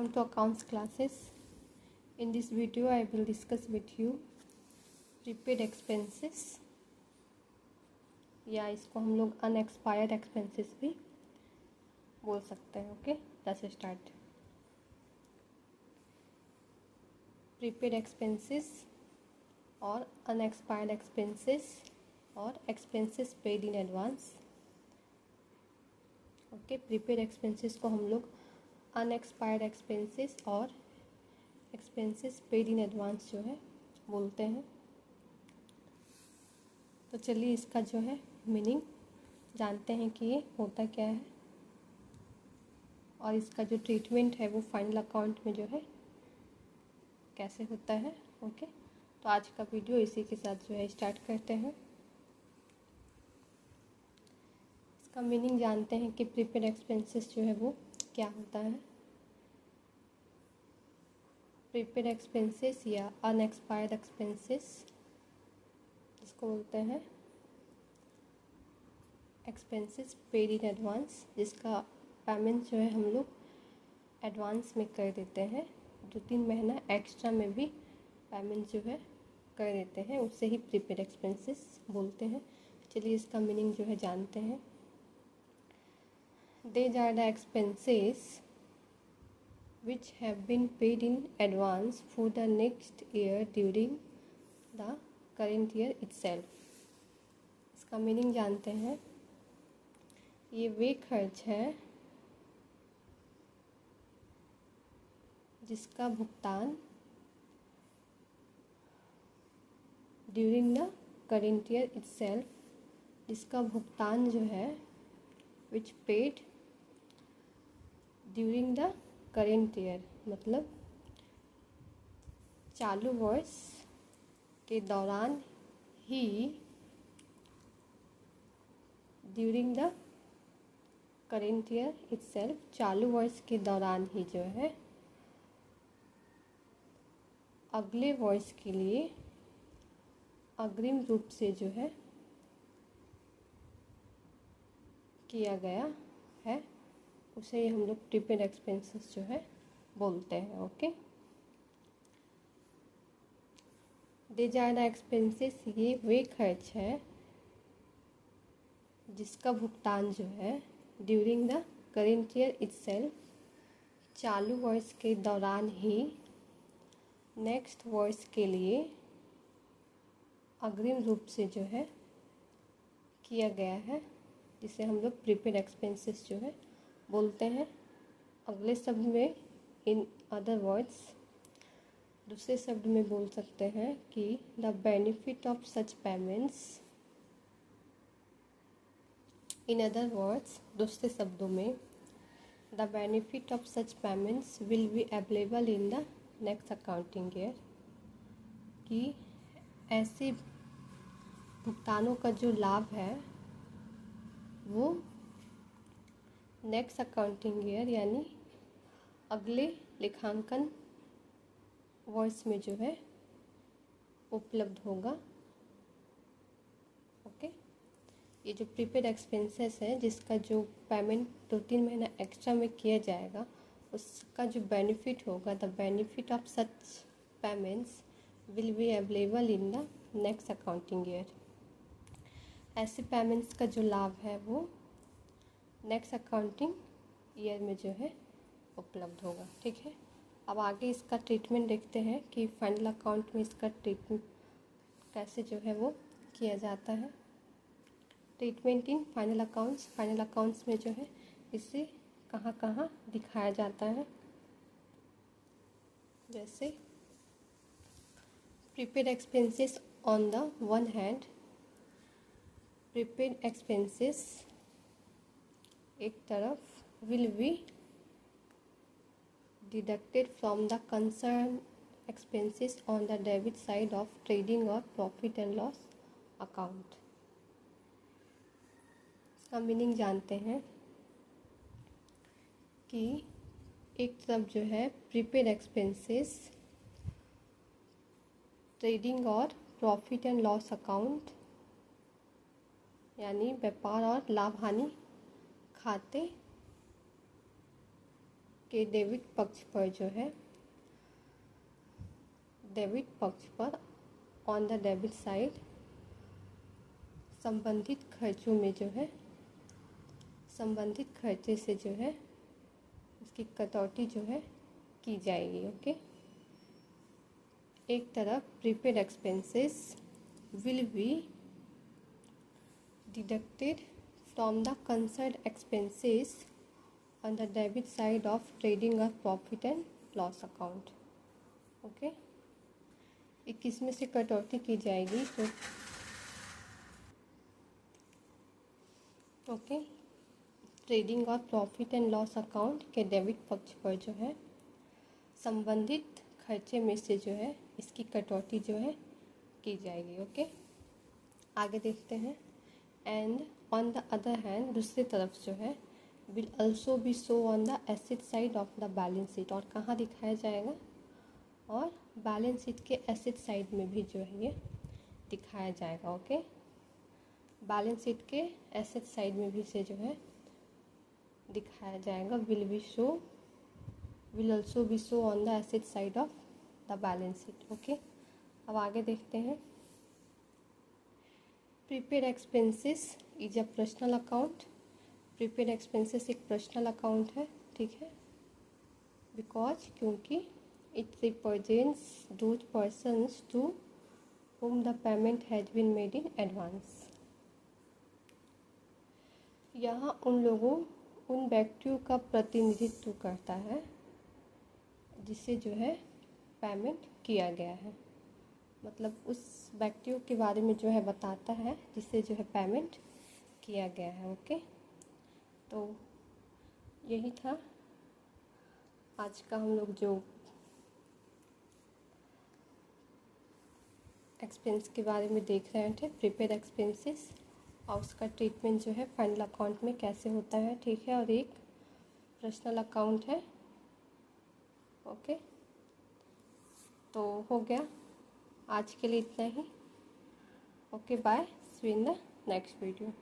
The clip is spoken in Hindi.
Welcome to accounts classes. In this video I will discuss with you prepaid expenses या इसको हम लोग अनएक्सपायर्ड एक्सपेंसेस भी बोल सकते हैं. Okay, let's start. Prepaid expenses और अनएक्सपायर्ड एक्सपेंसेस और expenses paid in advance. Okay, prepaid expenses को हम लोग अनएक्सपायर्ड एक्सपेंसेस और एक्सपेंसेस पेड इन एडवांस जो है बोलते हैं. तो चलिए इसका जो है मीनिंग जानते हैं कि ये होता क्या है और इसका जो ट्रीटमेंट है वो फाइनल अकाउंट में जो है कैसे होता है. ओके, तो आज का वीडियो इसी के साथ जो है स्टार्ट करते हैं. इसका मीनिंग जानते हैं कि प्रीपेड एक्सपेंसेस जो है वो क्या होता है. प्रीपेड एक्सपेंसेस या अनएक्सपायर्ड एक्सपेंसेस जिसको बोलते हैं एक्सपेंसेस पेड इन एडवांस, जिसका पेमेंट जो है हम लोग एडवांस में कर देते हैं. 2-3 महीना एक्स्ट्रा में भी पेमेंट जो है कर देते हैं, उससे ही प्रीपेड एक्सपेंसेस बोलते हैं. चलिए इसका मीनिंग जो है जानते हैं. These are the expenses which have been paid in advance for the next year during the current year itself. इसका मीनिंग जानते हैं. ये वे खर्च है जिसका भुगतान during the current year itself, जिसका भुगतान जो है which paid during the current year, मतलब चालू वर्ष के दौरान ही, during the current year itself, चालू वर्ष के दौरान ही जो है अगले वर्ष के लिए अग्रिम रूप से जो है किया गया है, उसे हम लोग प्रीपेड एक्सपेंसेस जो है बोलते हैं. Okay, these are the expenses, ये वे खर्च है जिसका भुगतान जो है during the current year itself, चालू वर्ष के दौरान ही नेक्स्ट वर्ष के लिए अग्रिम रूप से जो है किया गया है, जिसे हम लोग प्रीपेड एक्सपेंसेस जो है बोलते हैं. अगले शब्द में, इन अदर वर्ड्स, दूसरे शब्द में बोल सकते हैं कि the benefit of such payments, in other words, दूसरे शब्दों में, the benefit of such payments will be available in the next accounting year, कि ऐसे भुगतानों का जो लाभ है वो नेक्स्ट अकाउंटिंग ईयर यानी अगले लेखांकन वर्ष में जो है उपलब्ध होगा. ओके, ये जो प्रीपेड एक्सपेंसेस है जिसका जो पेमेंट 2-3 महीना एक्स्ट्रा में किया जाएगा, उसका जो बेनिफिट होगा, the benefit of such payments will be available in the next accounting year. ऐसे पेमेंट्स का जो लाभ है वो नेक्स्ट अकाउंटिंग ईयर में जो है उपलब्ध होगा. ठीक है, अब आगे इसका ट्रीटमेंट देखते हैं कि फाइनल अकाउंट में इसका ट्रीटमेंट कैसे जो है वो किया जाता है. Treatment in final accounts, final accounts में जो है इसे कहाँ कहाँ दिखाया जाता है. जैसे prepaid expenses on the one hand, prepaid expenses एक तरफ will be deducted from the concern expenses on the debit side of trading और प्रॉफिट एंड लॉस अकाउंट. इसका मीनिंग जानते हैं कि एक तरफ जो है प्रीपेड एक्सपेंसेस ट्रेडिंग और प्रॉफिट एंड लॉस अकाउंट यानी व्यापार और लाभ हानि खाते कि डेबिट पक्ष पर जो है, डेबिट पक्ष पर ऑन द डेबिट साइड संबंधित खर्चों में जो है, संबंधित खर्चे से जो है उसकी कटौती जो है की जाएगी। ओके, एक तरफ prepaid expenses will be deducted from the concerned expenses on the debit side of trading और profit and loss account. Okay, किस में से कटौती की जाएगी? तो ओके, ट्रेडिंग और प्रॉफिट एंड लॉस अकाउंट के डेबिट पक्ष पर जो है संबंधित खर्चे में से जो है इसकी कटौती जो है की जाएगी। ओके, आगे देखते हैं। And on the other hand, दूसरी तरफ जो है will also be show on the asset side of the balance sheet, और कहाँ दिखाया जाएगा? और बैलेंस शीट के एसेट साइड में भी जो है ये दिखाया जाएगा। ओके, बैलेंस शीट के एसेट साइड में भी से जो है दिखाया जाएगा। Will also be show on the asset side of the balance sheet. Okay, अब आगे देखते हैं। Prepaid expenses is a personal account. Prepaid expenses एक पर्सनल अकाउंट है, ठीक है, बिकॉज क्योंकि it represents those persons to whom the payment has been made in advance। यहाँ उन व्यक्तियों का प्रतिनिधित्व करता है जिससे जो है पेमेंट किया गया है, मतलब उस व्यक्तियों के बारे में जो है बताता है जिससे जो है पेमेंट किया गया है। ओके, तो यही था आज का हम लोग जो एक्सपेंस के बारे में देख रहे थे, प्रीपेड एक्सपेंसेस, और उसका ट्रीटमेंट जो है फाइनल अकाउंट में कैसे होता है, ठीक है, और एक पर्सनल अकाउंट है। ओके, तो हो गया आज के लिए इतना ही। Okay, bye, see you in the next video.